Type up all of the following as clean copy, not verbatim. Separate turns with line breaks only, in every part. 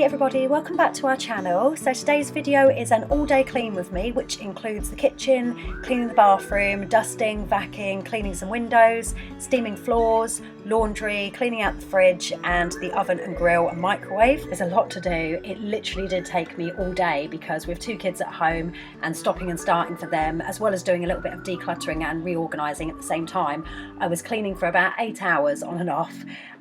Hey everybody, welcome back to our channel. So today's video is an all-day clean with me, which includes the kitchen, cleaning the bathroom, dusting, vacuuming, cleaning some windows, steaming floors, laundry, cleaning out the fridge and the oven and grill and microwave. There's a lot to do. It literally did take me all day because with two kids at home and stopping and starting for them, as well as doing a little bit of decluttering and reorganising at the same time, I was cleaning for about 8 hours on and off.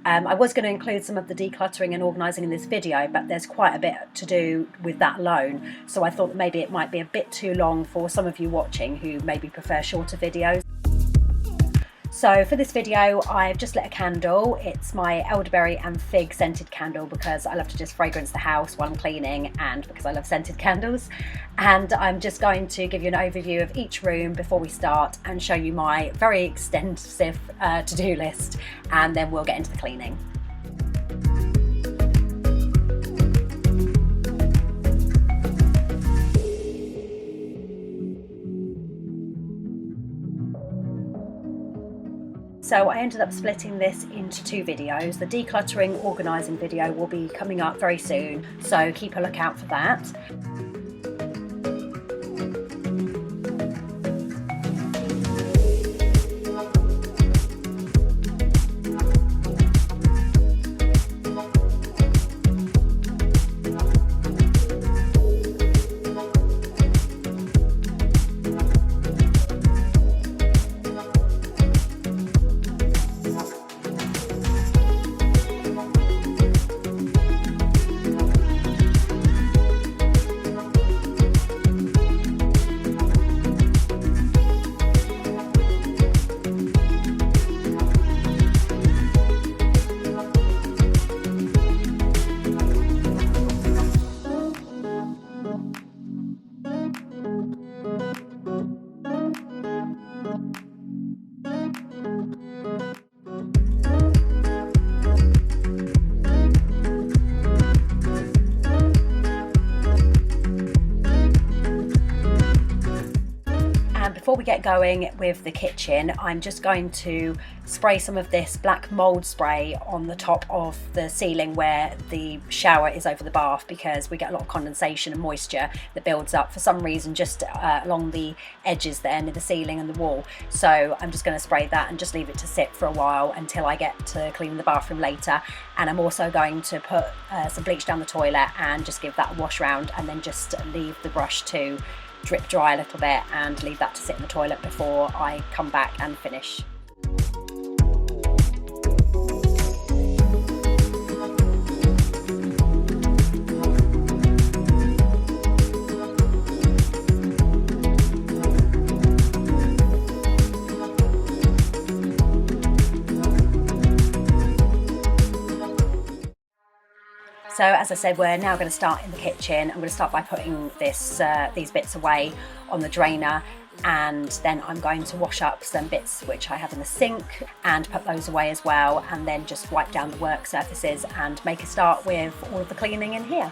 I was going to include some of the decluttering and organising in this video, but there's quite a bit to do with that alone, so I thought that maybe it might be a bit too long for some of you watching who maybe prefer shorter videos. So for this video I've just lit a candle. It's my elderberry and fig scented candle because I love to just fragrance the house while I'm cleaning and because I love scented candles. And I'm just going to give you an overview of each room before we start and show you my very extensive to-do list, and then we'll get into the cleaning. So I ended up splitting this into two videos. The decluttering organising video will be coming up very soon, so keep a lookout for that. Before we get going with the kitchen, I'm just going to spray some of this black mold spray on the top of the ceiling where the shower is over the bath, because we get a lot of condensation and moisture that builds up for some reason just along the edges there near the ceiling and the wall. So I'm just going to spray that and just leave it to sit for a while until I get to clean the bathroom later. And I'm also going to put some bleach down the toilet and just give that a wash round, and then just leave the brush to drip dry a little bit and leave that to sit in the toilet before I come back and finish. So as I said, we're now going to start in the kitchen. I'm going to start by putting these bits away on the drainer, and then I'm going to wash up some bits which I have in the sink and put those away as well, and then just wipe down the work surfaces and make a start with all of the cleaning in here.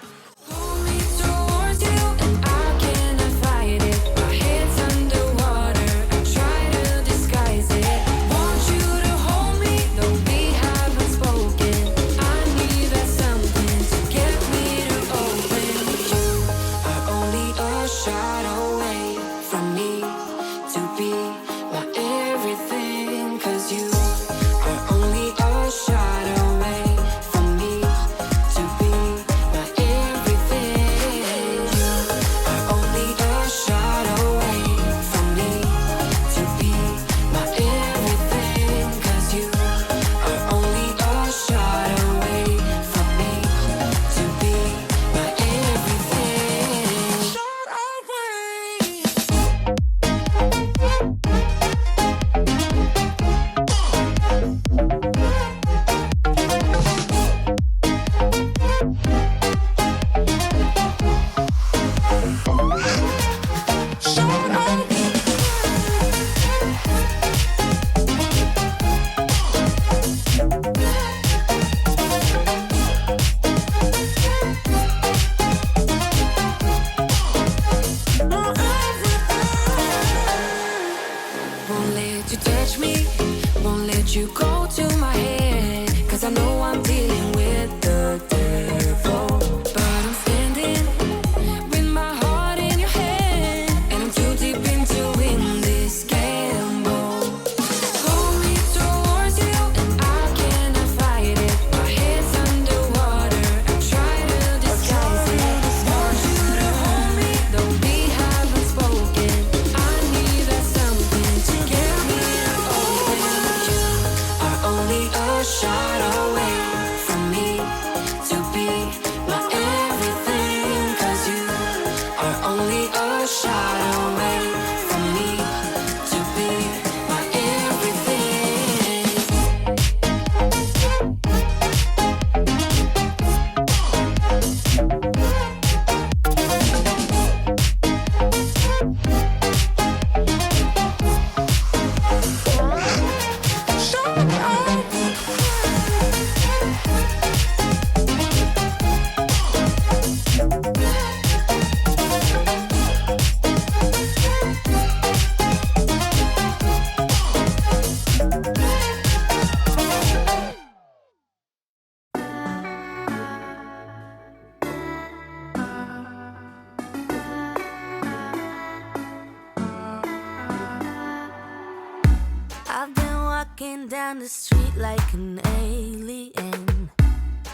walking down the street like an alien.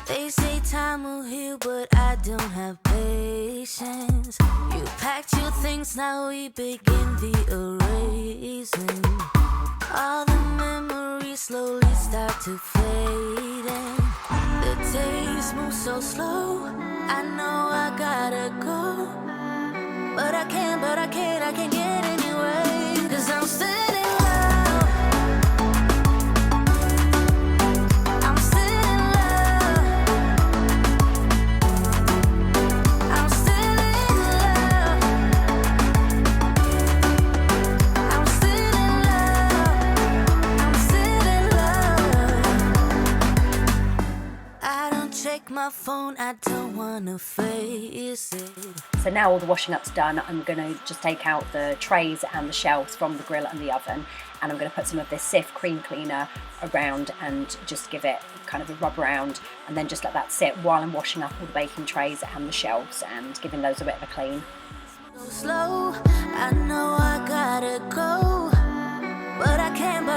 They say time will heal, but I don't have patience. You packed your things, now we begin the erasing. All the memories slowly start to fade, and the days move so slow. I know I gotta go, but I can't get anyway. 'Cause I'm still in love. I'm still in love. I'm still in love. I'm still in love. I'm still in love. I don't check my phone, I don't wanna face it.
So now all the washing up's done, I'm going to just take out the trays and the shelves from the grill and the oven, and I'm going to put some of this Cif cream cleaner around and just give it kind of a rub around, and then just let that sit while I'm washing up all the baking trays and the shelves and giving those a bit of a clean.
Slow, I know I gotta go, but I can't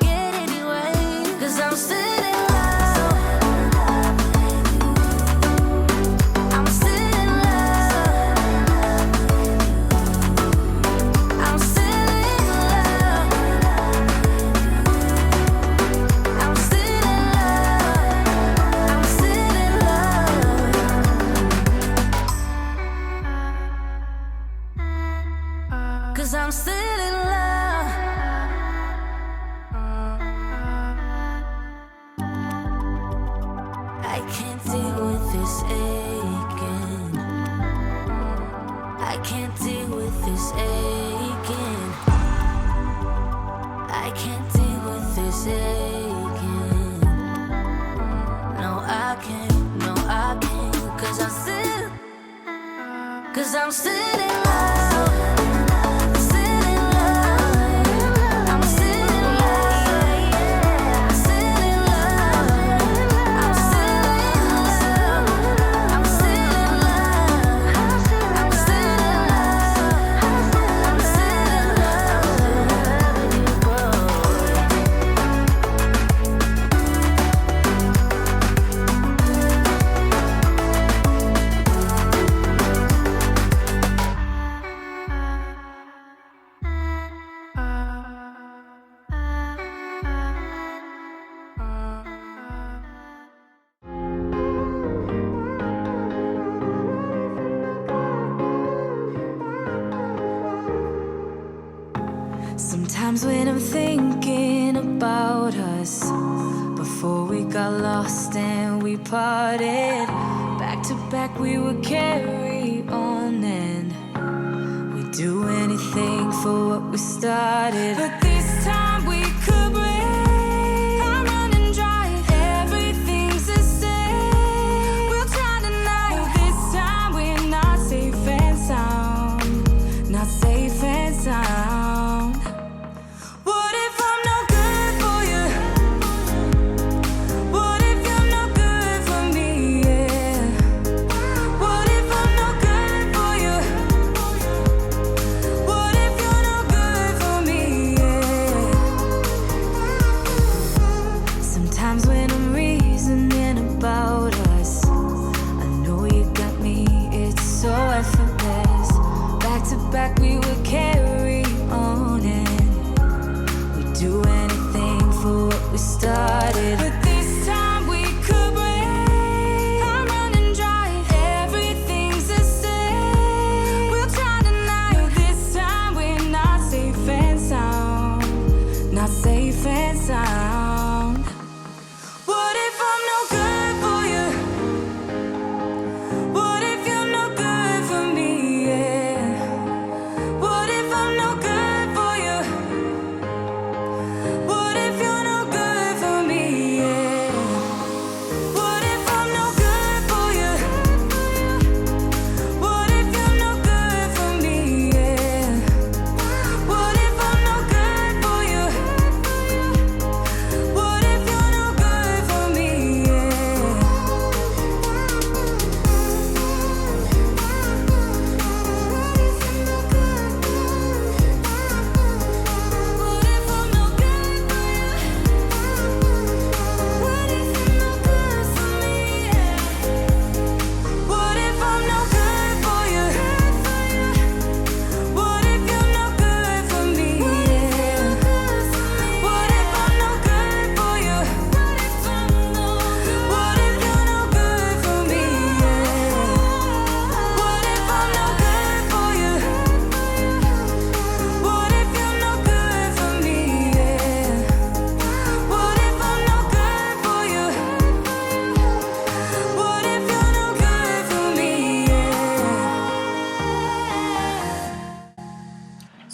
get anyway. 'Cause I'm still in love. I'm still in love. I'm still in love. I'm still in love. I'm still in love. 'Cause I'm still in love. I can't deal with this aching. I can't deal with this aching. I can't deal with this aching. No, I can't. No, I can't. 'Cause I'm still in love. Still in love. I'm still in love. Still in love. I'm still in love. I'm still in love. I'm still in love. I'm still in love with you, boy. Sometimes when I'm thinking about us, before we got lost and we parted, back to back we would carry on and we'd do anything for what we started. But this time we could break. I'm running dry, everything's the same. We'll try tonight, but this time we're not safe and sound. Not safe and sound. What if I'm no good for you? What if you're no good for me? Yeah. What if I'm no good for you? What if you're no good for me? Yeah.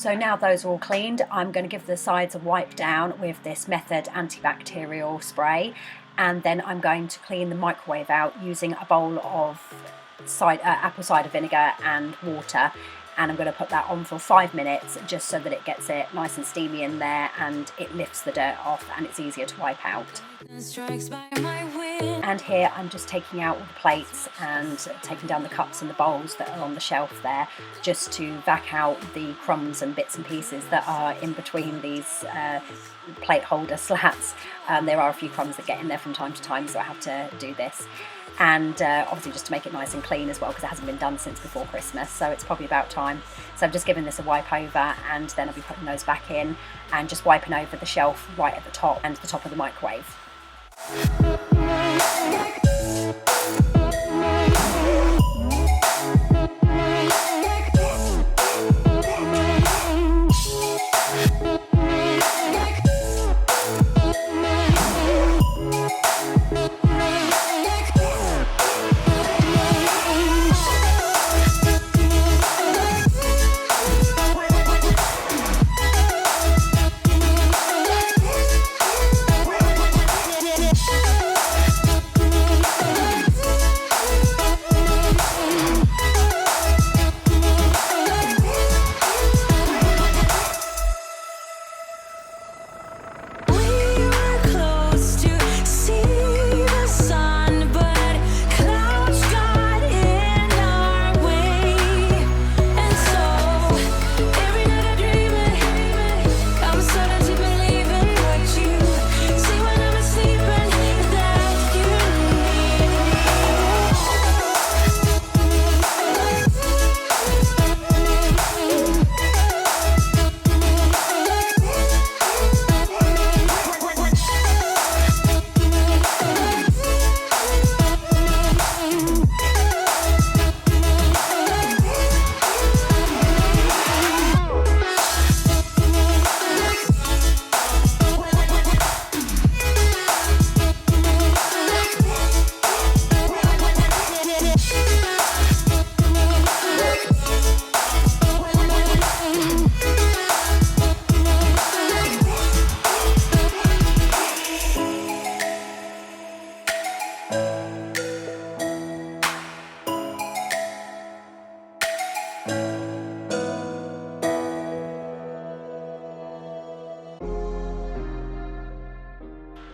So now those are all cleaned, I'm going to give the sides a wipe down with this Method antibacterial spray, and then I'm going to clean the microwave out using a bowl of apple cider vinegar and water, and I'm going to put that on for 5 minutes just so that it gets it nice and steamy in there and it lifts the dirt off and it's easier to wipe out. And here I'm just taking out all the plates and taking down the cups and the bowls that are on the shelf there, just to vac out the crumbs and bits and pieces that are in between these plate holder slats. There are a few crumbs that get in there from time to time, so I have to do this. And obviously just to make it nice and clean as well, because it hasn't been done since before Christmas, so it's probably about time. So I've just given this a wipe over, and then I'll be putting those back in and just wiping over the shelf right at the top and the top of the microwave.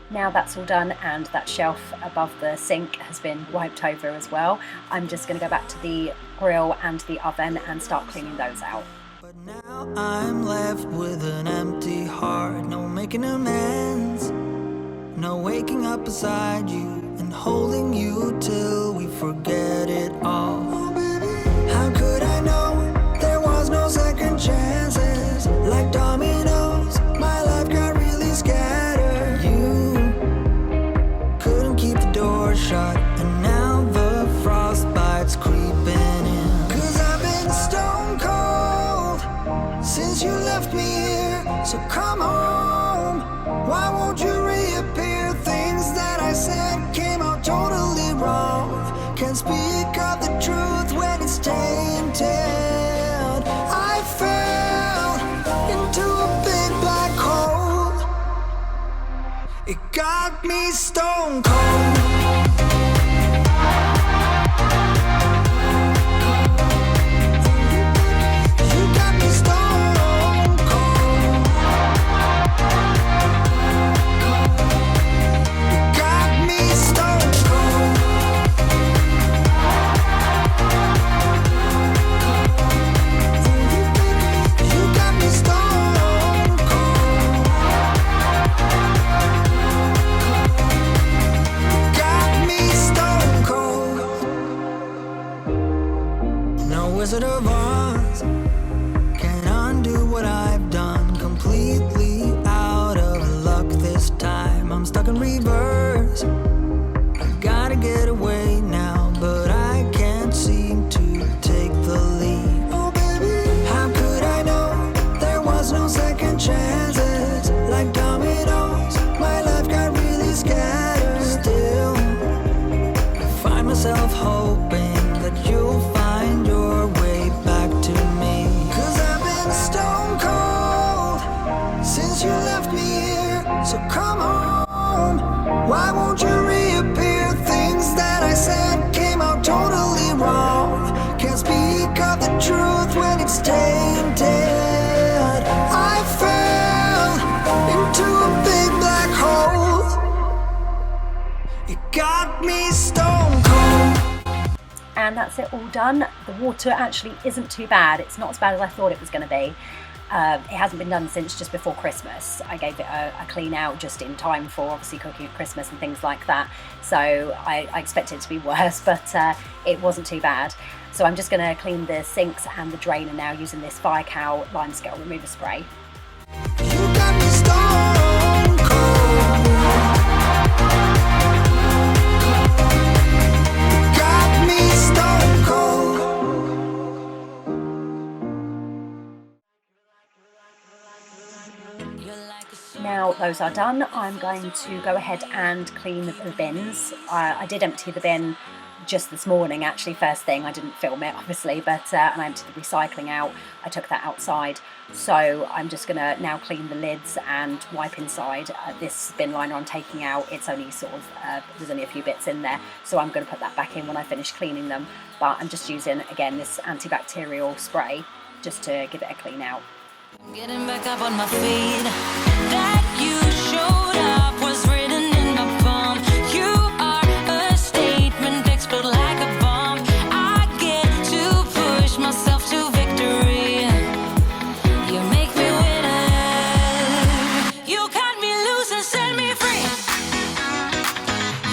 Now that's all done and that shelf above the sink has been wiped over as well, I'm just going to go back to the grill and the oven and start cleaning those out.
But now I'm left with an empty heart, no making amends, no waking up beside you and holding you till we forget it all. Oh, baby, how could I know there was no second chances? Like dominoes, my life got really scattered. You couldn't keep the door shut, and now the frostbite's creeping in. 'Cause I've been stone cold since you left me here, so come home. Why won't you reappear? Things that I said came out totally wrong. Can't speak of the truth when it's tainted. I fell into a big black hole. It got me stone cold. Wizard of Oz can't undo what I've done. Completely out of luck this time. I'm stuck in reverse. I gotta get away now, but I can't seem to take the lead. Oh baby, how could I know there was no second chances? Like dominoes, my life got really scattered. Still, I find myself hoping that you'll find your way back to me. 'Cause I've been stone cold
and that's it all done. The water actually isn't too bad. It's not as bad as I thought it was going to be. It hasn't been done since just before Christmas. I gave it a clean out just in time for obviously cooking at Christmas and things like that. So I expected it to be worse, but it wasn't too bad. So I'm just going to clean the sinks and the drainer now using this Fire Cow limescale remover spray.
You got me stone cold. Got me stone cold.
Now those are done, I'm going to go ahead and clean the bins. I did empty the bin just this morning, actually, first thing. I didn't film it, obviously, but and I emptied the recycling out. I took that outside. So I'm just going to now clean the lids and wipe inside. This bin liner I'm taking out, it's only sort of, there's only a few bits in there, so I'm going to put that back in when I finish cleaning them. But I'm just using, again, this antibacterial spray just to give it a clean out.
Getting back up on my feet. That you showed up was written in my palm. You are a statement, explode like a bomb. I get to push myself to victory. You make me winner. You cut me loose and set me free.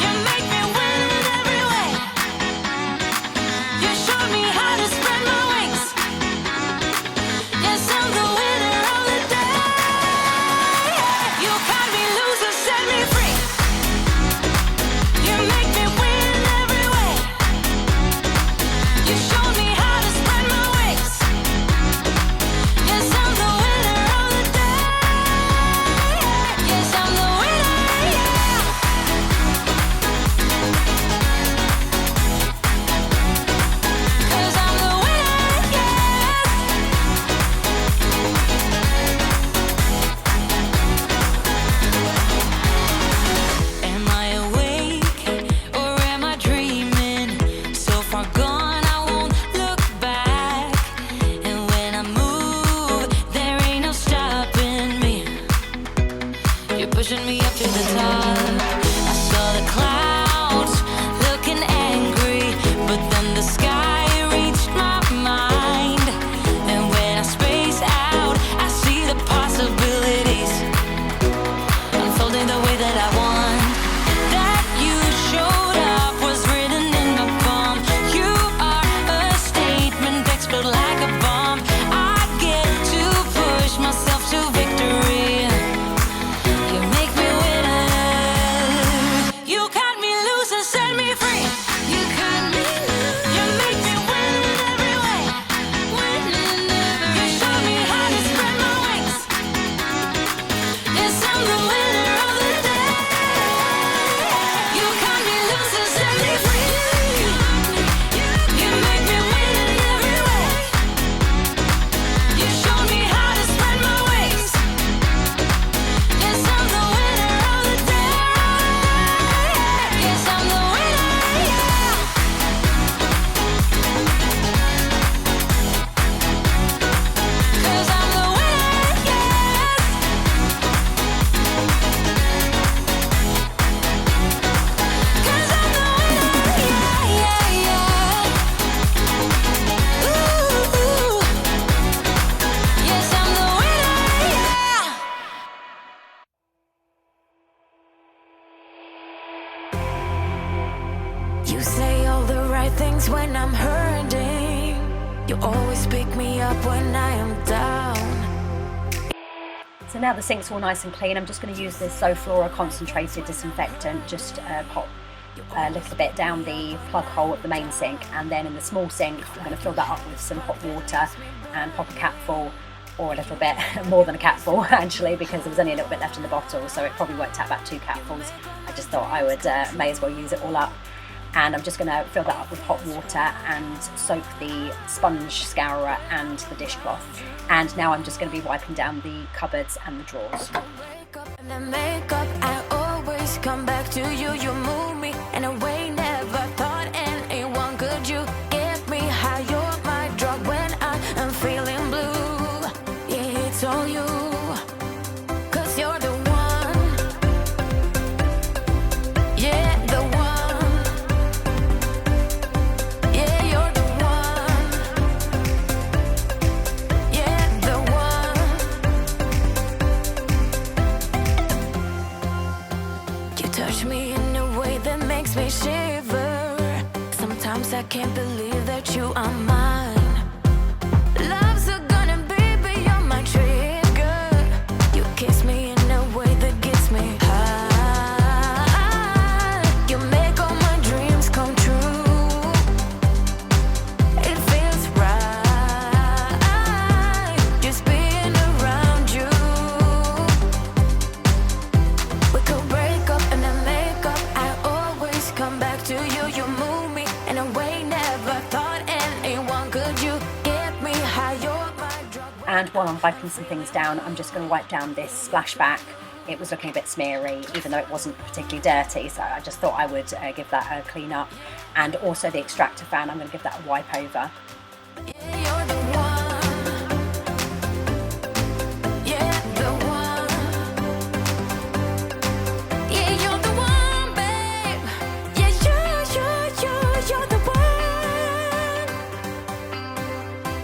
You make me win in every way. You showed me how to spread my wings. Yes, I'm the winner of the day. You cut me loose and set me free. You make me win in every way. You showed me how to spread my wings. Yes, I'm the winner of the day. Yes, I'm the winner, yeah. 'Cause I'm the winner, yes. Am I awake or am I dreaming? So far gone, I won't look back. And when I move, there ain't no stopping me. You're pushing me up to the top. I saw the clouds looking angry, but then the sky reached my mind. And when I space out, I see the possibilities unfolding the way that I want. That you showed up was written in my palm. You are a statement, explode like a bomb. I get to push myself to victory. You make me winner. You cut me loose and set me free. You cut me loose. You make me win in every way. Win in every way. You show me how to spread my wings. Yes, I'm the winner of the day. You cut me loose and set me free. You make me win in every way. You show me how to spread my wings. Yes, I'm the winner of the day. Yes, I'm the winner, yeah. 'Cause I'm the winner, yes. 'Cause I'm the winner, yeah, yeah, yeah. Ooh, yes, I'm the winner, yeah. You say all the right things when I'm hurting. You always pick me up when I am down.
So now the sink's all nice and clean, I'm just going to use this Zoflora concentrated disinfectant, just pop a little bit down the plug hole of the main sink, and then in the small sink I'm going to fill that up with some hot water and pop a capful, or a little bit more than a capful actually, because there was only a little bit left in the bottle, so it probably worked out about 2 capfuls. I just thought I would may as well use it all up. And I'm just going to fill that up with hot water and soak the sponge scourer and the dishcloth. And now I'm just going to be wiping down the cupboards and the drawers.
Wake up and then make up. I always come back to you. You move me in a way never thought anyone could. You get me high. You're my drug when I am feeling blue. Yeah, it's all you. 'Cause you're the one. Yeah, the one. Yeah, believe that you are mine. Love's a gun and baby, you're my trigger. You kiss me in a way that gets me high. You make all my dreams come true. It feels right just being around you. We could break up and then make up. I always come back to you. You move me in a way never thought anyone could. You get me high, you're my drug.
And while I'm wiping some things down, I'm just going to wipe down this splashback. It was looking a bit smeary, even though it wasn't particularly dirty, so I just thought I would give that a clean up. And also the extractor fan, I'm going to give that a wipe over.
Yeah, you're the one. Yeah, the one. Yeah, you're the one, babe. Yeah, you're the one.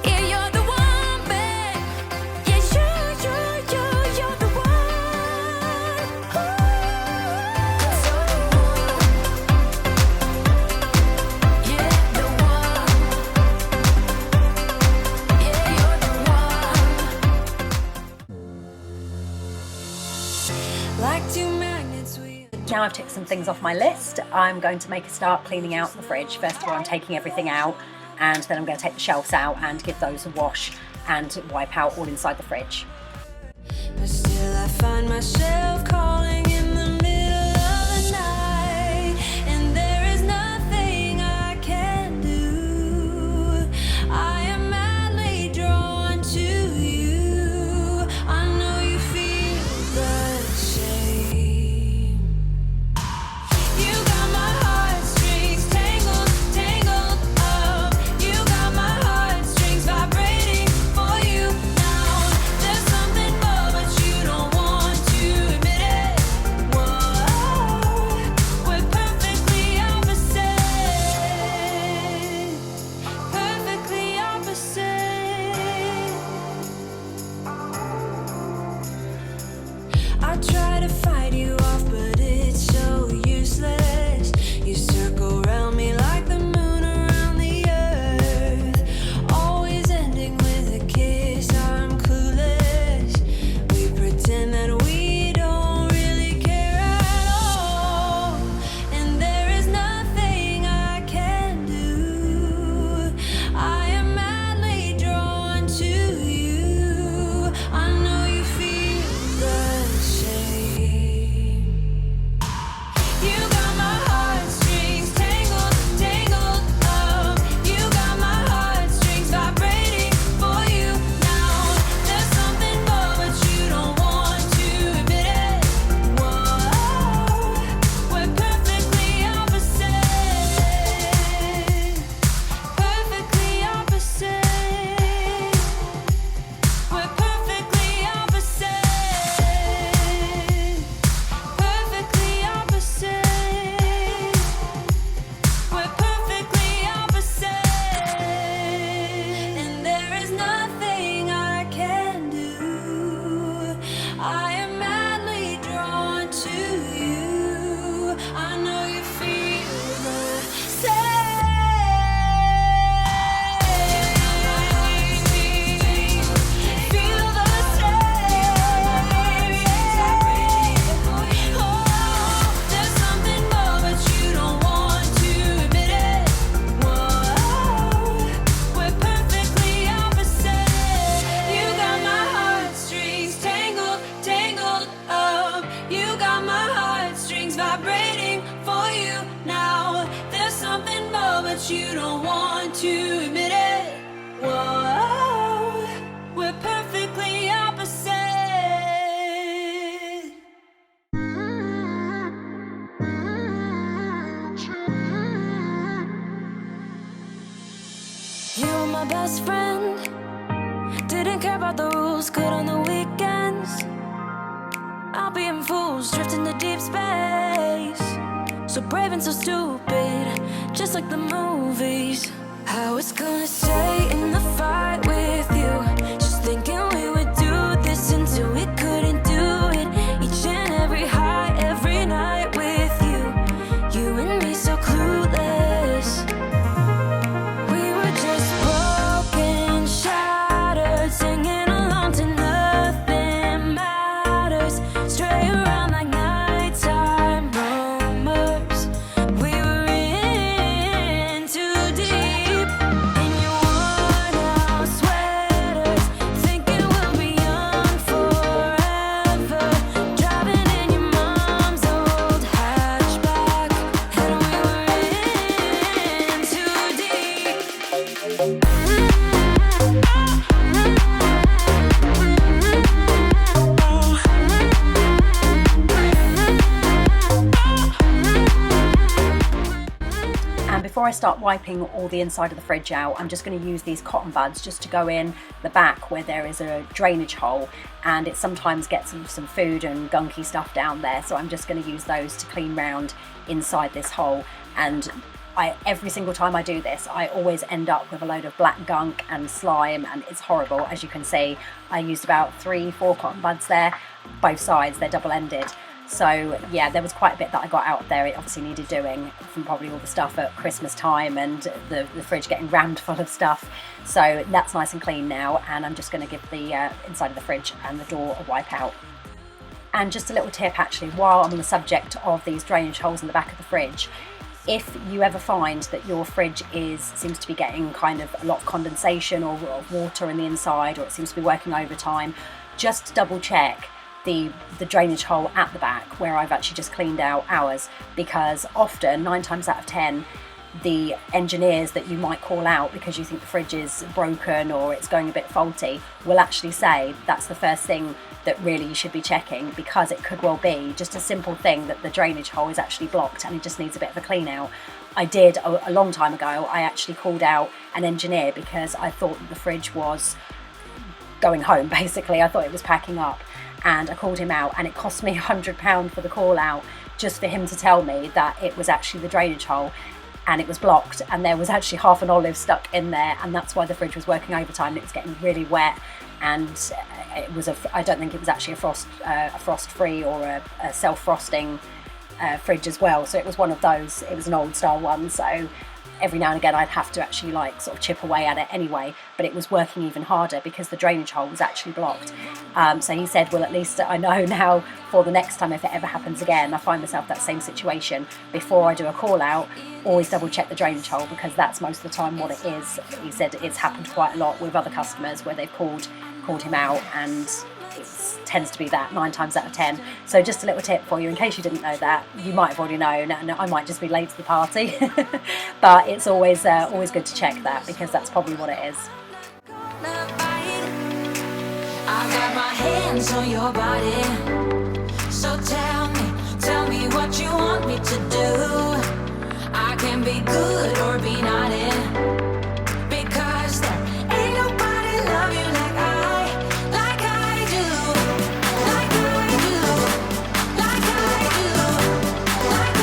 Yeah, you're the one, babe. Yeah, you're the one. Yeah, the one. Yeah, you're the one. Like two magnets, we.
Now I've ticked some things off my list, I'm going to make a start cleaning out the fridge. First of all, I'm taking everything out, and then I'm going to take the shelves out and give those a wash and wipe out all inside the fridge.
But still I find myself calling in the middle of the night, and there is nothing I can do. I am madly drawn to you. I know you feel the same. You got my heartstrings tangled, tangled up. You got my heartstrings vibrating for you now. There's something more, but you don't want to admit it. Whoa, we're perfectly opposite. Perfectly opposite. I try to fight you off, but it's so useless. You circle around me like the moon around the earth, always ending with a kiss. I'm clueless. We pretend that we don't really care at all, and there is nothing I can do. I am madly drawn to you. I know you feel the same. You got my heartstrings tangled, tangled up. You got my heartstrings vibrating for you now. There's something more, but you don't want to admit it. Whoa, we're perfectly opposite. Perfectly opposite. We're perfectly opposite. Perfectly opposite. We're perfectly opposite. And there is nothing I can do. I am madly drawn to you. I know you feel the same. Feel the same. Oh, there's something more, but you don't want to admit it. Whoa, we're perfectly opposite. You got my heartstrings tangled, tangled up. You got my heartstrings vibrating for you now. There's something more, but you don't want to admit it. Whoa, we're perfectly opposite. You were my best friend. Didn't care about the rules, good on the weekends. I'll be in fools, drifting to deep space. So brave and so stupid, just like the movies. I was gonna stay in the fight with you, just thinking we would do this until we couldn't do it. Each and every high, every night with you. You and me so clueless.
Before I start wiping all the inside of the fridge out, I'm just going to use these cotton buds just to go in the back where there is a drainage hole, and it sometimes gets some food and gunky stuff down there, so I'm just going to use those to clean round inside this hole. And every single time I do this, I always end up with a load of black gunk and slime, and it's horrible. As you can see, I used about 3-4 cotton buds there, both sides, they're double-ended. So yeah, there was quite a bit that I got out there. It obviously needed doing from probably all the stuff at Christmas time and the fridge getting rammed full of stuff. So that's nice and clean now, and I'm just going to give the inside of the fridge and the door a wipe out. And just a little tip actually, while I'm on the subject of these drainage holes in the back of the fridge, if you ever find that your fridge seems to be getting kind of a lot of condensation or water in the inside, or it seems to be working overtime, just double check the drainage hole at the back where I've actually just cleaned out ours, because often 9 times out of 10 the engineers that you might call out because you think the fridge is broken or it's going a bit faulty will actually say that's the first thing that really you should be checking, because it could well be just a simple thing that the drainage hole is actually blocked and it just needs a bit of a clean out. I did a long time ago, I actually called out an engineer because I thought that the fridge was going home, basically. I thought it was packing up, and I called him out, and it cost me £100 for the call out just for him to tell me that it was actually the drainage hole and it was blocked, and there was actually half an olive stuck in there, and that's why the fridge was working overtime. It was getting really wet, and it was I don't think it was actually a frost-free or a self-frosting fridge as well. So it was one of those. It was an old style one, so every now and again I'd have to actually like sort of chip away at it anyway, but it was working even harder because the drainage hole was actually blocked. So he said, well, at least I know now for the next time if it ever happens again, I find myself that same situation, before I do a call out, always double check the drainage hole, because that's most of the time what it is. He said it's happened quite a lot with other customers where they've called him out, and it tends to be that 9 times out of 10. So just a little tip for you in case you didn't know that. You might have already known, and I might just be late to the party but it's always good to check that, because that's probably what it is.
I got my hands on your body, so tell me what you want me to do. I can be good or be naughty, because there ain't nobody love you like I do, like I do, like I do, like I do, like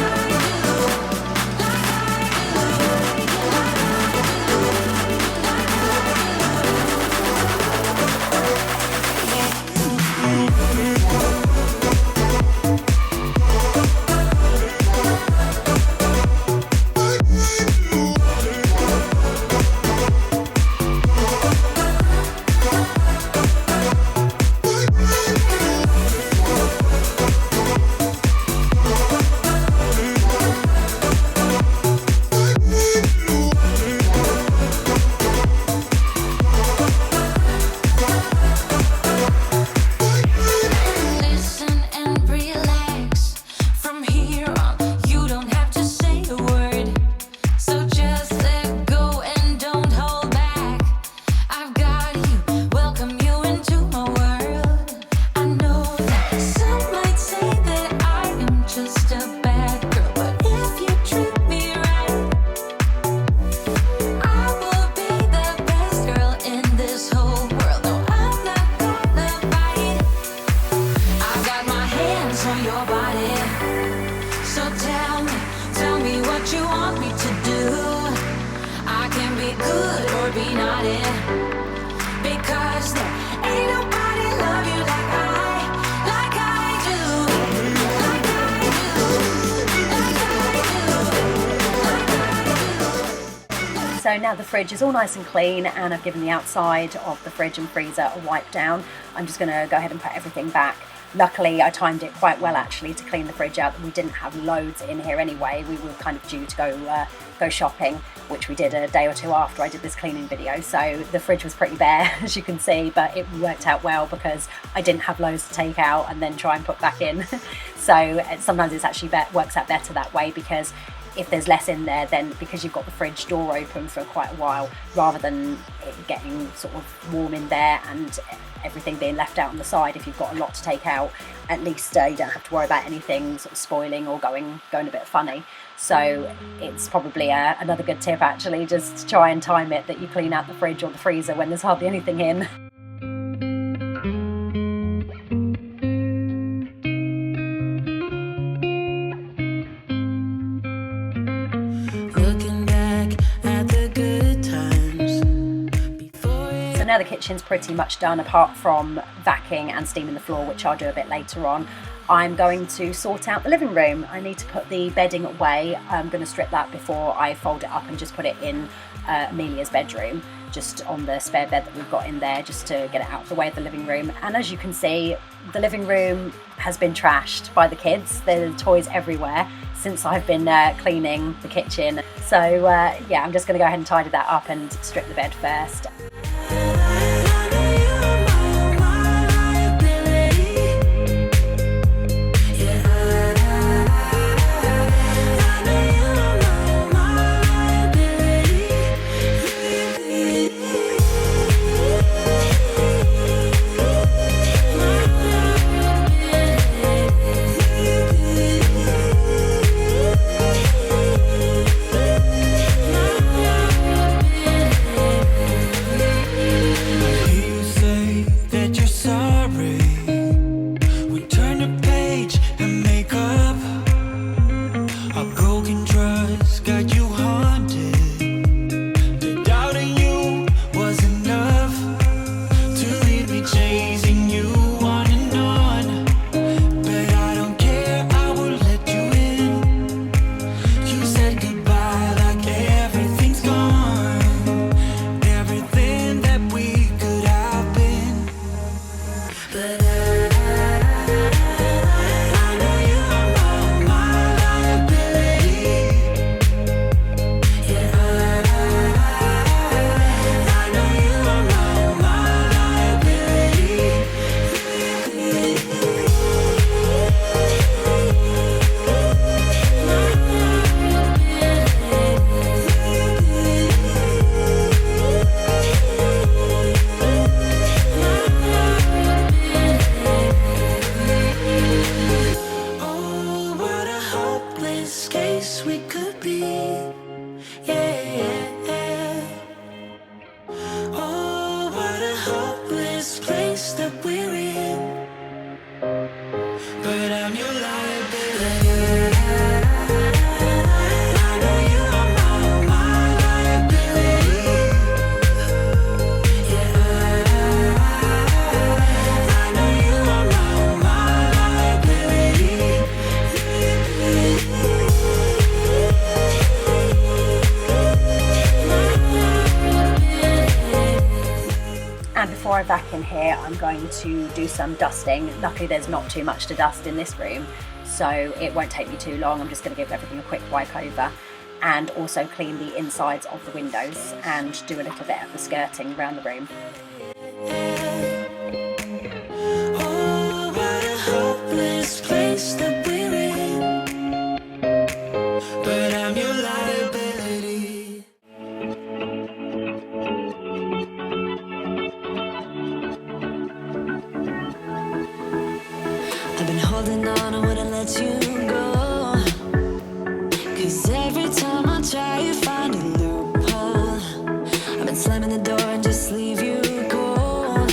So now the fridge is all nice and clean, and I've given the outside of the fridge and freezer a wipe down. I'm just going to go ahead and put everything back. Luckily, I timed it quite well actually to clean the fridge out. We didn't have loads in here anyway. We were kind of due to go shopping, which we did a day or two after I did this cleaning video. So the fridge was pretty bare, as you can see, but it worked out well because I didn't have loads to take out and then try and put back in. So sometimes it's actually works out better that way, because if there's less in there, then because you've got the fridge door open for quite a while, rather than it getting sort of warm in there and everything being left out on the side, if you've got a lot to take out, at least you don't have to worry about anything sort of spoiling or going a bit funny. So it's probably another good tip, actually, just try and time it that you clean out the fridge or the freezer when there's hardly anything in. Now the kitchen's pretty much done, apart from vacuuming and steaming the floor, which I'll do a bit later on. I'm going to sort out the living room. I need to put the bedding away. I'm going to strip that before I fold it up and just put it in Amelia's bedroom, just on the spare bed that we've got in there, just to get it out of the way of the living room. And as you can see, the living room has been trashed by the kids. There are toys everywhere since I've been cleaning the kitchen. So yeah, I'm just going to go ahead and tidy that up and strip the bed first. Before I vacuum here, I'm going to do some dusting. Luckily there's not too much to dust in this room, so it won't take me too long. I'm just going to give everything a quick wipe over, and also clean the insides of the windows and do a little bit of the skirting around the room.
Oh, what a hopeless place that we're in, but I'm your liability. I've been holding on, I wouldn't let you go, 'cause every time I try you find a loophole. I've been slamming the door and just leave you cold.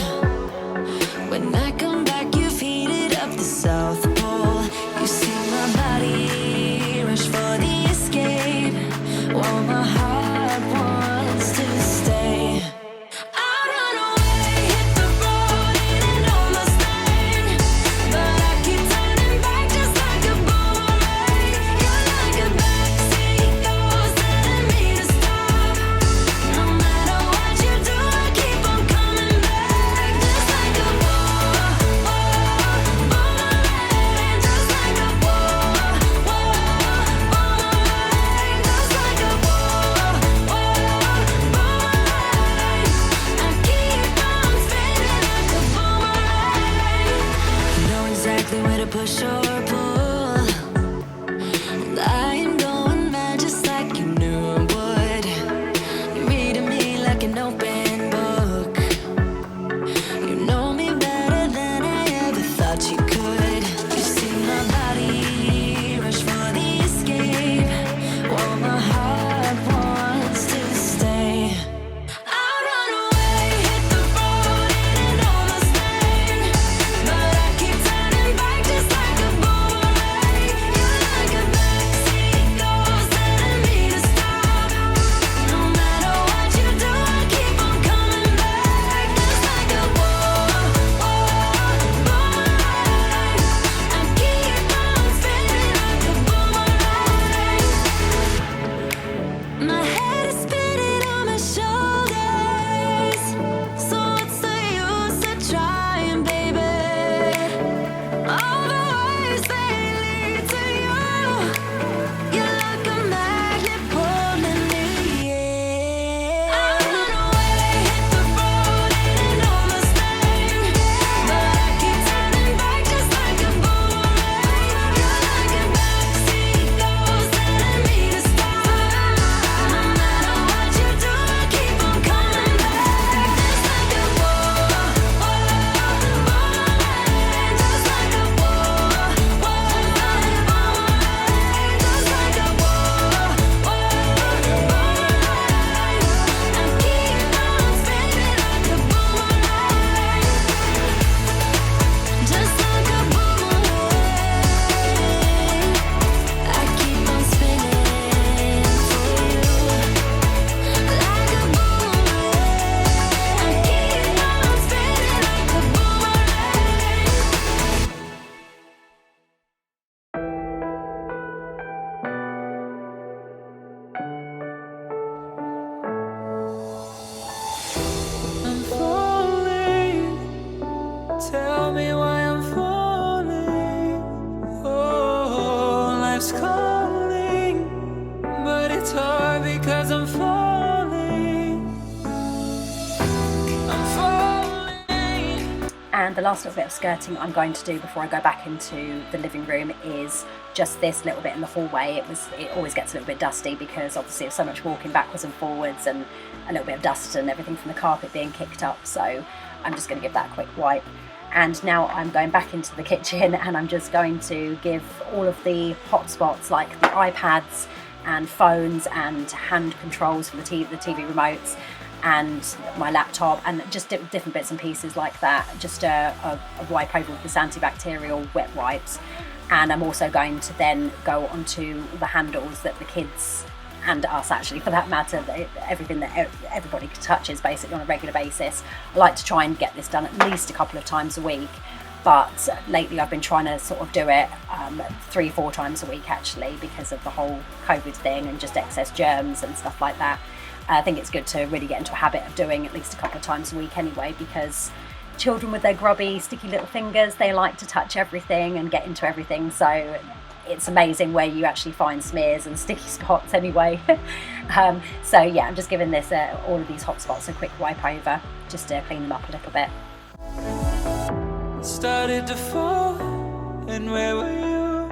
When I come back, you've heated up the South Pole. You see my body rush for the escape, while my heart wants to stay. I run away, hit the road, and almost died, but I keep turning back just like a boomerang. You're like a backseat ghost telling me
And the last little bit of skirting I'm going to do before I go back into the living room is just this little bit in the hallway. It always gets a little bit dusty because obviously there's so much walking backwards and forwards and a little bit of dust and everything from the carpet being kicked up, so I'm just going to give that a quick wipe. And now I'm going back into the kitchen and I'm just going to give all of the hot spots, like the iPads and phones and hand controls for the TV remotes and my laptop, and just different bits and pieces like that, just a wipe over with this antibacterial wet wipes. And I'm also going to then go onto the handles that the kids, and us actually for that matter, everything that everybody touches basically on a regular basis. I like to try and get this done at least a couple of times a week, but lately I've been trying to sort of do it 3-4 times a week actually, because of the whole COVID thing and just excess germs and stuff like that. I think it's good to really get into a habit of doing at least a couple of times a week anyway, because children with their grubby, sticky little fingers, they like to touch everything and get into everything, so it's amazing where you actually find smears and sticky spots anyway. So yeah, I'm just giving this all of these hot spots a quick wipe over, just to clean them up a little bit.
Started to fall, and where were you?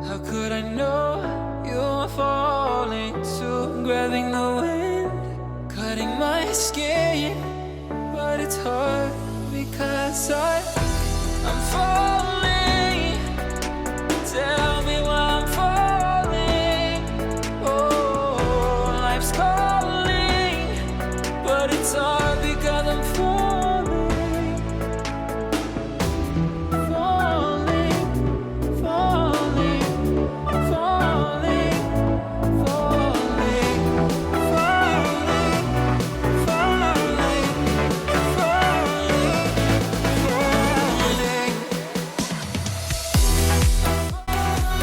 How could I know you were falling too? Grabbing the wind, cutting my skin, but it's hard because I'm falling. Tell me why I'm falling. Oh, life's calling, but it's hard because I'm falling. Falling, falling, falling, falling, falling,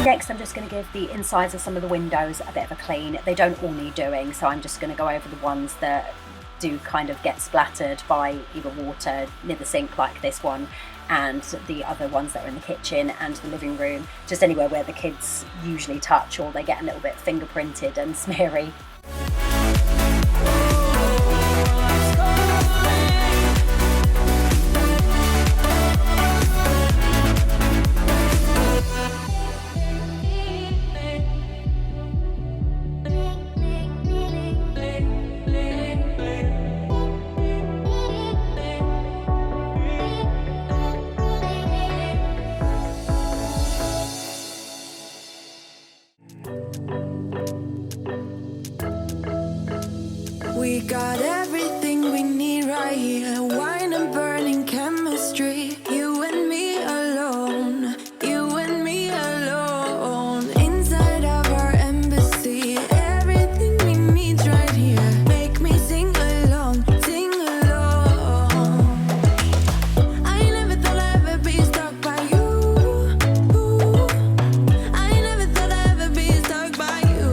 Next, I'm just going to give the insides of some of the windows a bit of a clean. They don't all need doing, so I'm just going to go over the ones that do kind of get splattered by either water near the sink, like this one, and the other ones that are in the kitchen and the living room, just anywhere where the kids usually touch or they get a little bit fingerprinted and smeary.
We got everything we need right here. Wine and burning chemistry. You and me alone. You and me alone. Inside of our embassy. Everything we need right here. Make me sing along. Sing along. I never thought I'd ever be stuck by you. I never thought I'd ever be stuck by you.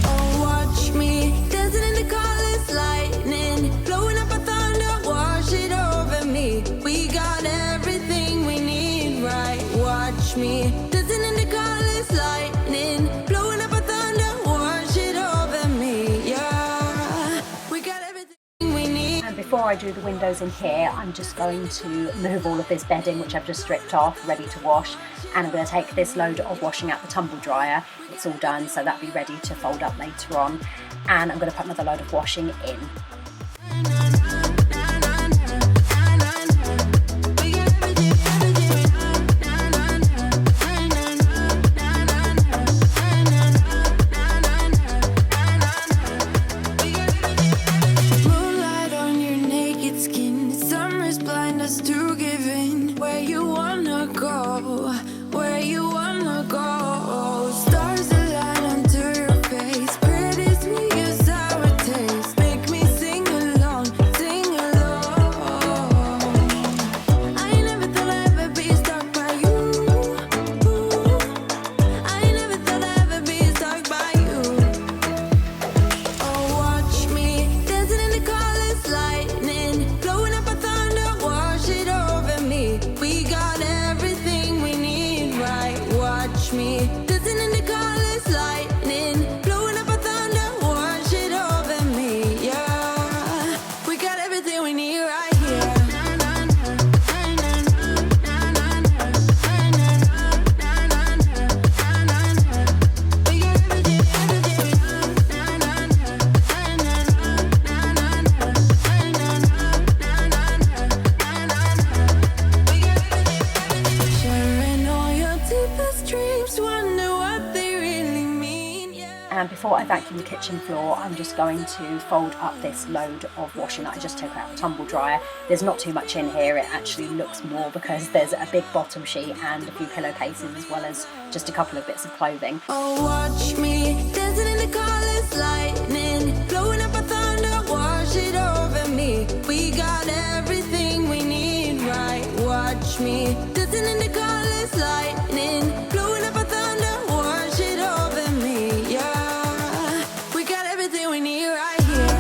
Oh, watch me. Dancing in the colors, lightning, blowing up a thunder, wash it over me. We got everything we need, right? Watch me. Dancing in the colors, lightning, blowing up a thunder, wash it over me. Yeah, we got everything we need.
And before I do the windows in here, I'm just going to move all of this bedding, which I've just stripped off, ready to wash. And I'm going to take this load of washing out the tumble dryer. It's all done, so that'll be ready to fold up later on. And I'm going to put another load of washing in.
Moonlight on your naked skin, summer's blind us to giving. Where you wanna go, where you wanna go. Stars align onto your face, pretty sweet, your sour taste. Make me sing along,
before I vacuum the kitchen floor, I'm just going to fold up this load of washing that I just took out of the tumble dryer. There's not too much in here, it actually looks more because there's a big bottom sheet and a few pillowcases as well as just a couple of bits of clothing.
Oh, watch me dancing in the colors, lightning, blowing up a thunder, wash it over me. We got everything we need, right? Watch me dancing in the colors, lightning, blowing up a thunder, wash it over me. Yeah, we got everything we need right here.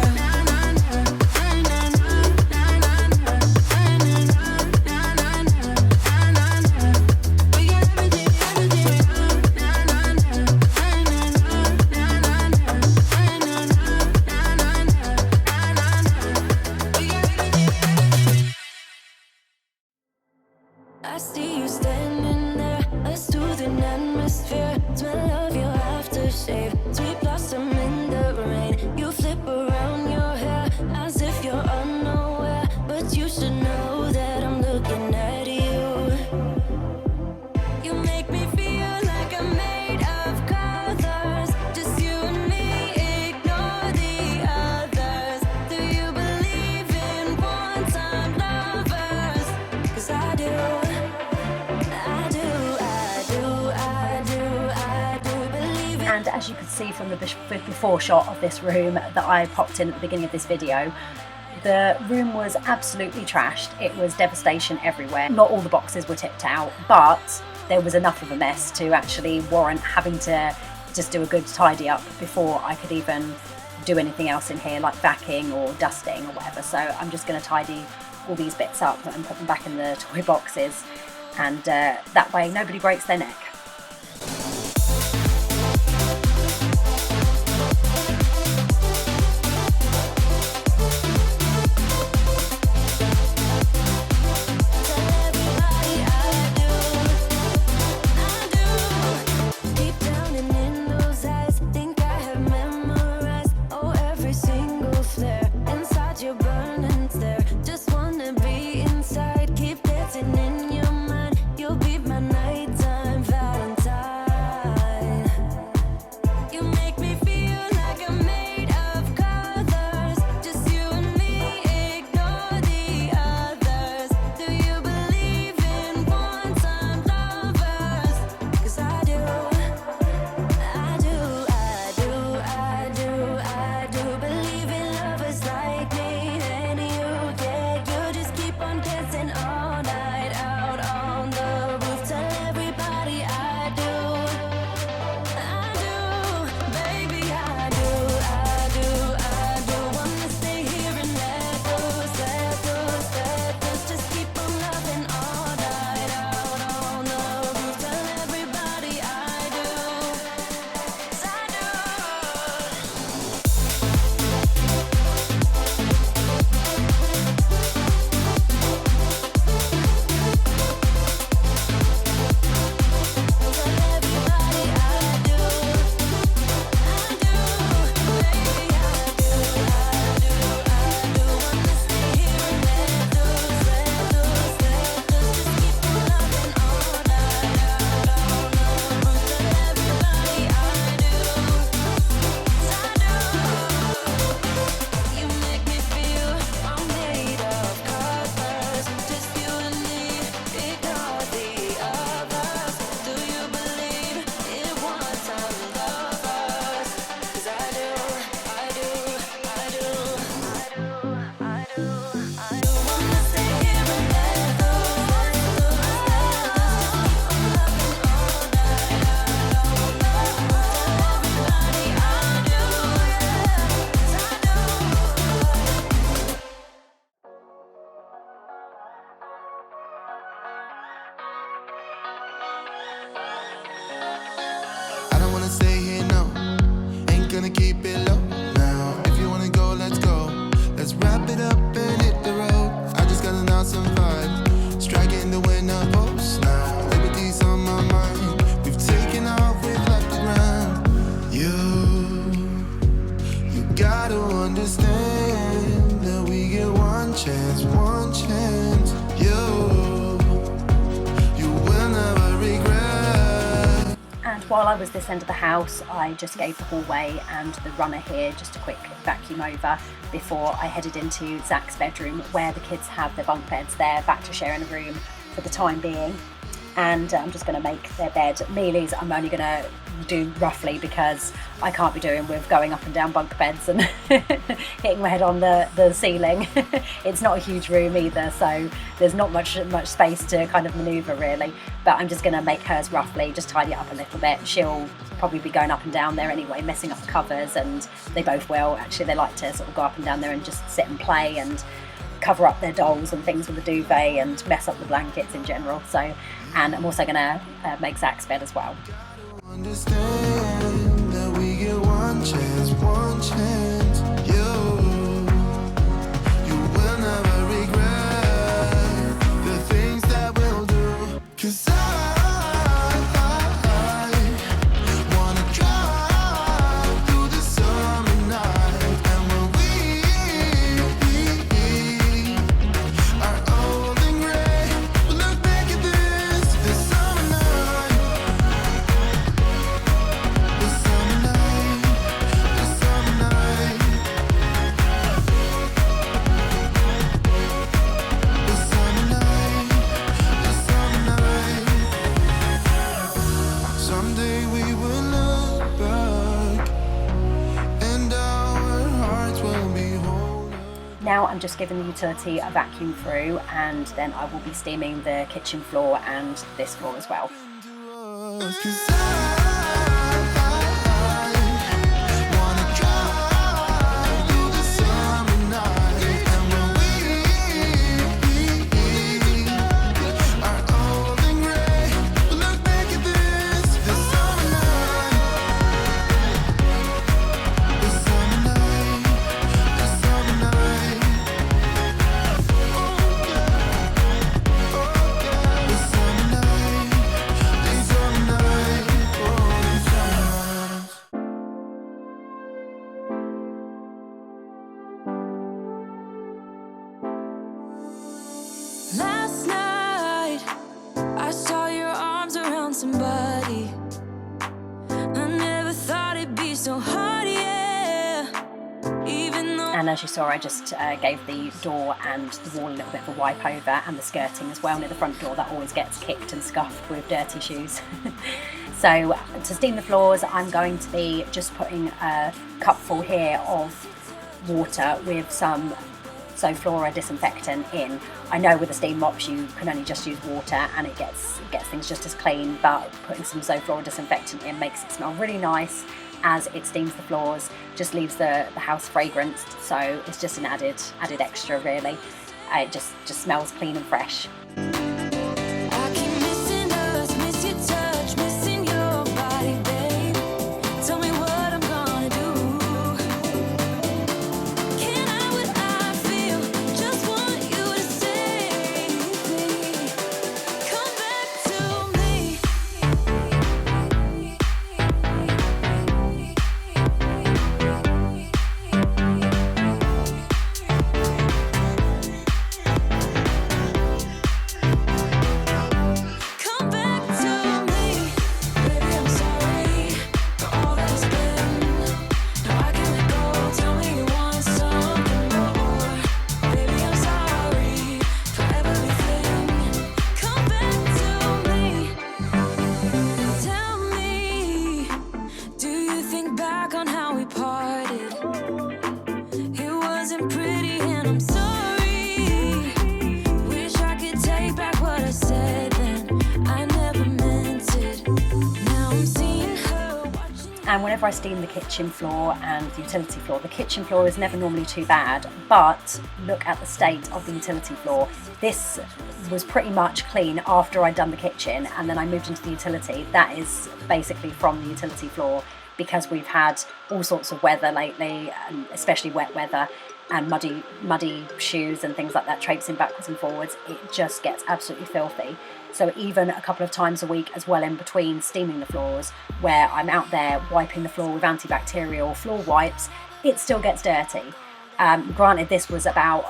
I see you standing there, a soothing atmosphere. Smell of your aftershave, sweet blossom in the rain. You flip around your hair as if you're unaware, but you should know that I'm looking at you. You make me feel like I'm made of colors, just you and me, ignore the others. Do you believe in one-time lovers? 'Cause I do.
And as you can see from the before shot of this room that I popped in at the beginning of this video, the room was absolutely trashed. It was devastation everywhere. Not all the boxes were tipped out, but there was enough of a mess to actually warrant having to just do a good tidy up before I could even do anything else in here, like vacuuming or dusting or whatever. So I'm just going to tidy all these bits up and put them back in the toy boxes, and that way nobody breaks their neck.
Inside, keep dancing in your mind. You'll be my nighttime vibe.
while I was this end of the house, I just gave the hallway and the runner here just a quick vacuum over before I headed into Zach's bedroom, where the kids have their bunk beds. They're back to sharing a room for the time being, and I'm just going to make their bed. Amelia's I'm only going to do roughly, because I can't be doing with going up and down bunk beds and hitting my head on the ceiling. It's not a huge room either, so there's not much space to kind of manoeuvre really, but I'm just going to make hers roughly, just tidy it up a little bit. She'll probably be going up and down there anyway, messing up the covers, and they both will actually. They like to sort of go up and down there and just sit and play and cover up their dolls and things with the duvet and mess up the blankets in general. So, and I'm also going to make Zach's bed as well.
Understand that we get one chance. You will never regret the things that we'll do. 'Cause I wanna drive through the summer night, and when we are old and gray, we'll look back at this summer night. Someday we will look back, and our hearts will be whole.
Now I'm just giving the utility a vacuum through, and then I will be steaming the kitchen floor and this floor as well.
'Cause I wanna drive through the summer night, and when we are old and gray, we'll look back at this summer night. This summer night, this summer night. Oh yeah, this summer night, this summer night, oh this summer night.
Last night, I saw your arms around somebody. I never thought it'd be so hard, yeah. Even though
And as you saw, I just gave the door and the wall a little bit of a wipe over, and the skirting as well near the front door. That always gets kicked and scuffed with dirty shoes. So to steam the floors, I'm going to be just putting a cupful here of water with some Zoflora disinfectant in. I know with the steam mops you can only just use water and it gets things just as clean, but putting some Zoflora disinfectant in makes it smell really nice as it steams the floors, just leaves the house fragranced, so it's just an added extra really. It just smells clean and fresh.
I keep missing us, miss your touch, missing your body, babe. Tell me what I'm gonna do. Can I what I feel? Just want you to save me. Come back to me. Come back to me. Baby, I'm sorry for all that's been. Now I can let go. Tell me you want something more. Baby, I'm sorry for everything. Come back to me. Tell me, do you think back on how we parted? It wasn't pretty and I'm sorry. Wish I could take back what I said then. I never meant it. Now I'm seeing her watching.
And whenever I steam the kitchen floor and the utility floor, the kitchen floor is never normally too bad, but look at the state of the utility floor. This was pretty much clean after I'd done the kitchen, and then I moved into the utility. That is basically from the utility floor, because we've had all sorts of weather lately, and especially wet weather, and muddy shoes and things like that, traipsing backwards and forwards. It just gets absolutely filthy. So even a couple of times a week as well, in between steaming the floors, where I'm out there wiping the floor with antibacterial floor wipes, it still gets dirty. Granted, this was about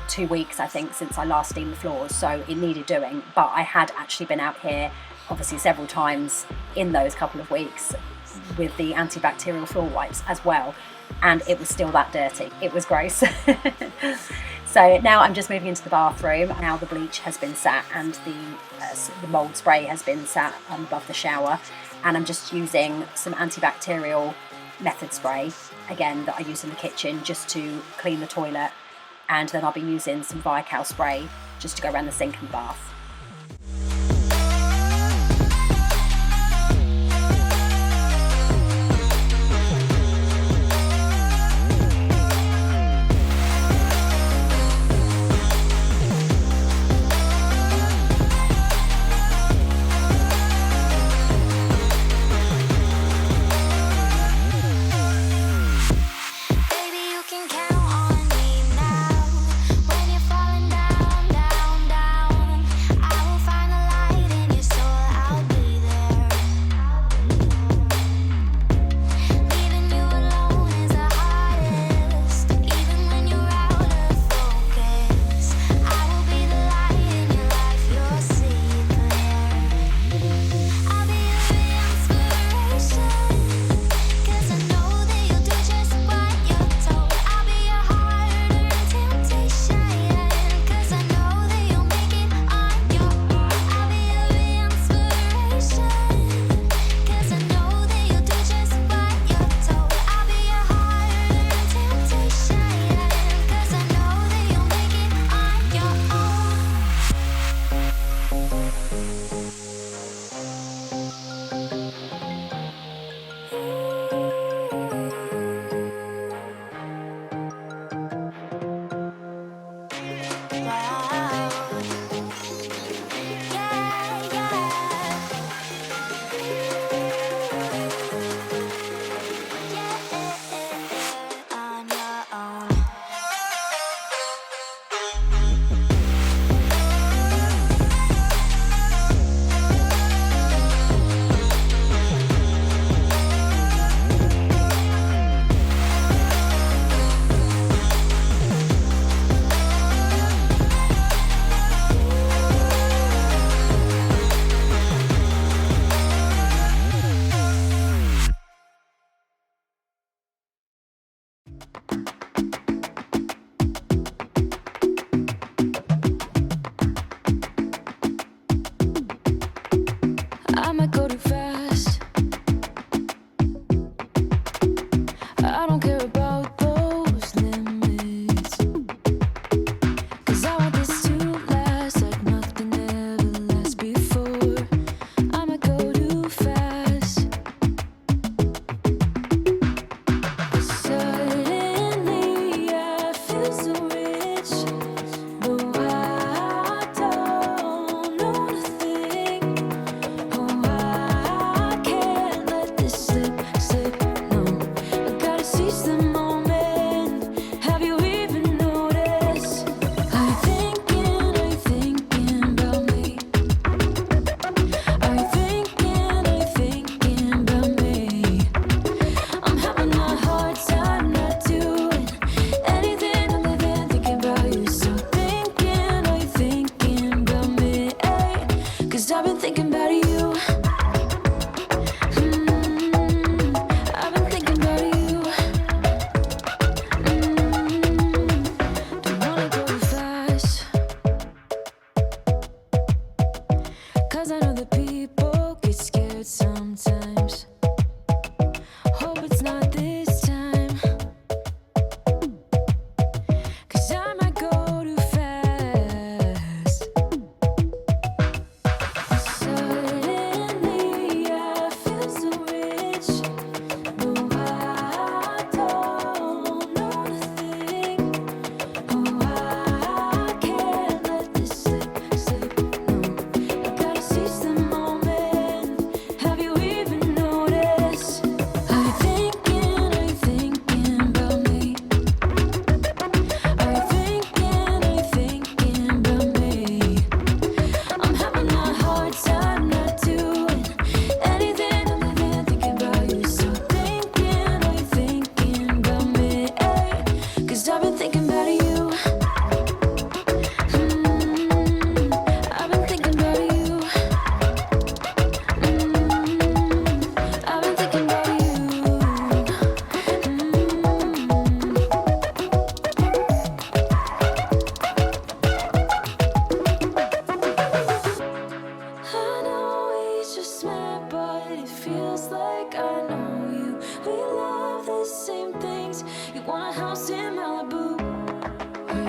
2 weeks, I think, since I last steamed the floors, so it needed doing, but I had actually been out here obviously several times in those couple of weeks with the antibacterial floor wipes as well, and it was still that dirty. It was gross. So now I'm just moving into the bathroom. Now the bleach has been sat and the mould spray has been sat above the shower, and I'm just using some antibacterial method spray, again, that I use in the kitchen just to clean the toilet, and then I'll be using some Vical spray just to go around the sink and the bath.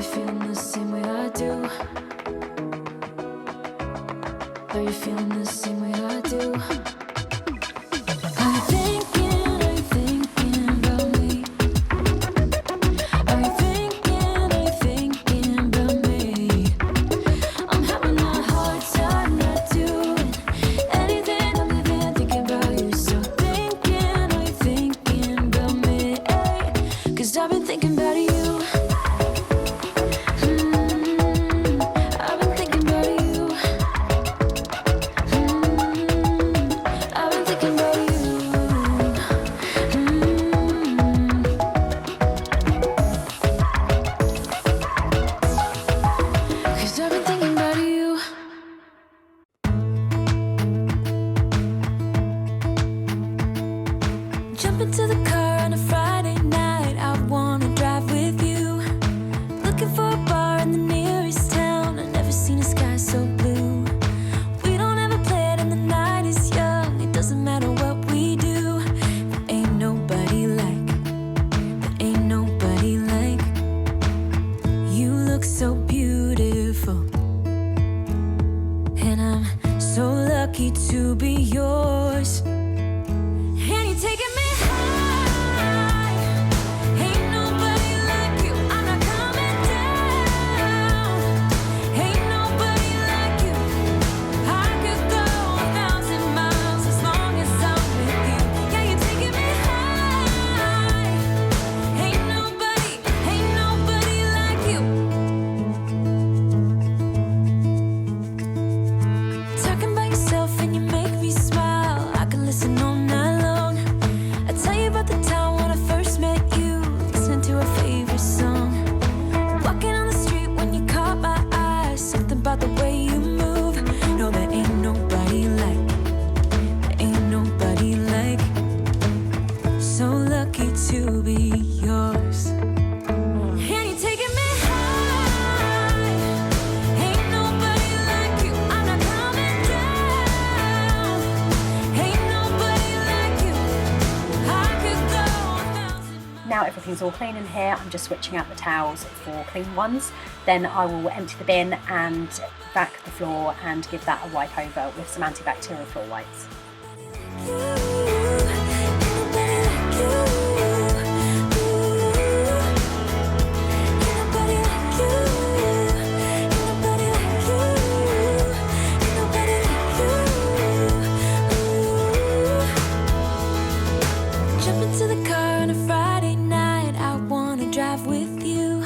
you feeling the same way I do? Are you feeling the same way I do? Are you thinking about me? Are you thinking about me? I'm having a hard time not doing anything other than thinking about you. So are you thinking about me? 'Cause I've been thinking about you. I've been thinking about you. I've been thinking about you. Cause I've been thinking about you. Jump into the car on a Friday night. I wanna drive with you. Looking for a bar in the nearest town. I've never seen a sky so blue. We don't ever play it and the night is young. It doesn't matter what we do. There ain't nobody like. There ain't nobody like. You look so beautiful. And I'm so lucky to be yours. And you're taking me high. Ain't nobody like you. I'm not coming down. Ain't nobody like you. I could go 1,000 miles as long as I'm with you. Yeah, you're taking me high. Ain't nobody like you. Talking about yourself and you make me smile. I can listen all night long. I tell you about the time when I first met you, listening to our favorite song. Walking on the street when you caught my eye. Something about the way you move. No, there ain't nobody like. There ain't nobody like. So lucky to be yours. And you're taking me high. Ain't nobody like you. I'm not coming down. Ain't nobody like you. I could go 1,000
Now everything's all clean in here, I'm just switching out the towels for clean ones. Then I will empty the bin and vac the floor and give that a wipe over with some antibacterial floor wipes.
Jump into the car on a Friday night. I wanna drive with you.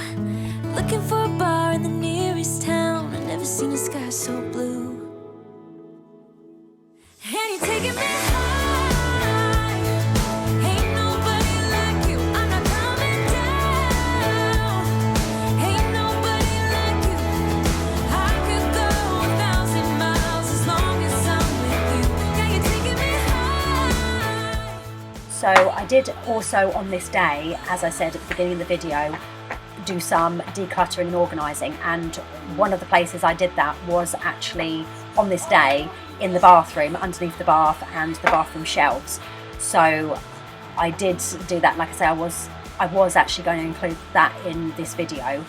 Looking for a bar in the nearest town. I've never seen a sky so blue. And you're taking me high. Ain't nobody like you. I'm not coming down. Ain't nobody like you. I could go 1,000 miles as long as I'm with you. Yeah, you're taking me high.
So I did also on this day, as I said at the beginning of the video, do some decluttering and organising, and one of the places I did that was actually on this day in the bathroom, underneath the bath and the bathroom shelves. So I did do that. Like I say, I was actually going to include that in this video,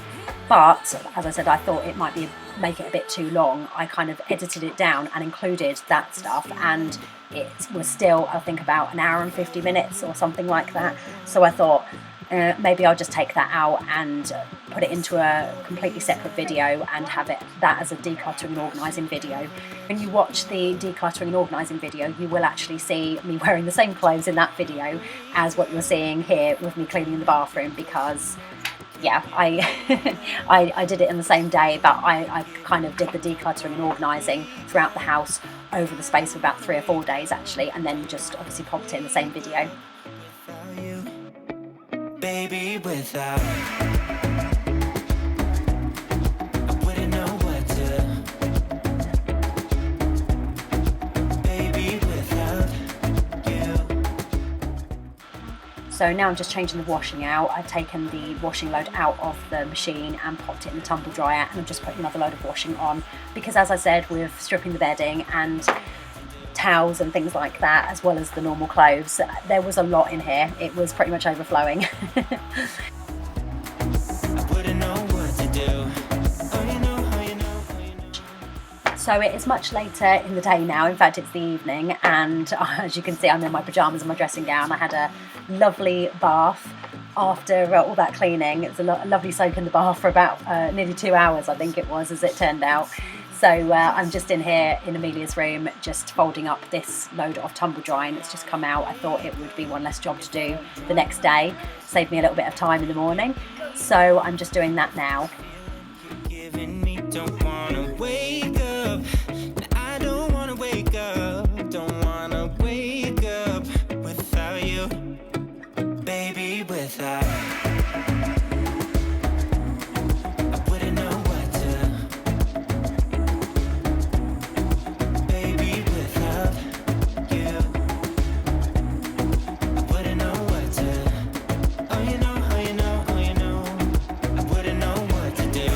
but as I said, I thought it might make it a bit too long. I kind of edited it down and included that stuff, and it was still, I think, about an hour and 50 minutes or something like that. So I thought maybe I'll just take that out and put it into a completely separate video and have that as a decluttering and organising video. When you watch the decluttering and organising video, you will actually see me wearing the same clothes in that video as what you're seeing here with me cleaning the bathroom, because yeah, I did it in the same day, but I kind of did the decluttering and organising throughout the house over the space of about 3 or 4 days actually, and then just obviously popped it in the same video.
Baby, without I wouldn't know what to. Baby, without you.
So now I'm just changing the washing out. I've taken the washing load out of the machine and popped it in the tumble dryer, and I'm just putting another load of washing on, because as I said, with stripping the bedding and towels and things like that, as well as the normal clothes, there was a lot in here. It was pretty much overflowing.
I wouldn't know what to do.
So it is much later in the day now, in fact it's the evening, and as you can see I'm in my pyjamas and my dressing gown. I had a lovely bath after all that cleaning. It was a lovely soak in the bath for about nearly 2 hours I think it was, as it turned out. So I'm just in here in Amelia's room just folding up this load of tumble drying that's just come out. I thought it would be one less job to do the next day, save me a little bit of time in the morning. So I'm just doing that now.
Don't wanna wake up. I don't wanna wake up. Don't wanna wake up without you, baby. Without I wouldn't know what to. Baby, without you, I wouldn't know what to. Oh, you know, oh, you know, oh, you know, I wouldn't know what to do.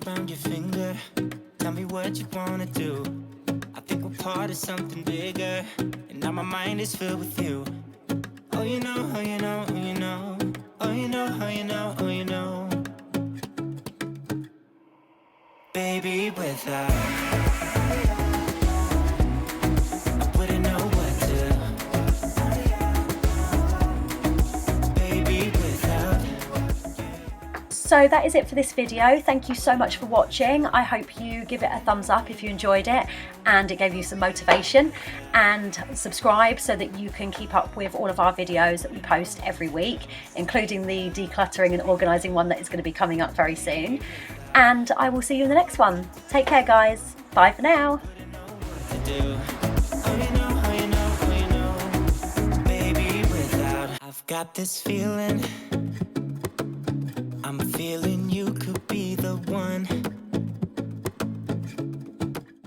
Around your finger, tell me what you wanna do. I think we're part of something bigger, and now my mind is filled with you. Oh, you know, oh, you know, oh, you know, oh, you know, oh, you know, oh, you know, baby, without I wouldn't know what to. Baby, without.
So that is it for this video. Thank you so much for watching. I hope you give it a thumbs up if you enjoyed it and it gave you some motivation, and subscribe so that you can keep up with all of our videos that we post every week, including the decluttering and organising one that is going to be coming up very soon. And I will see you in the next one. Take care guys. Bye for now.
I've got this feeling, I'm feeling you could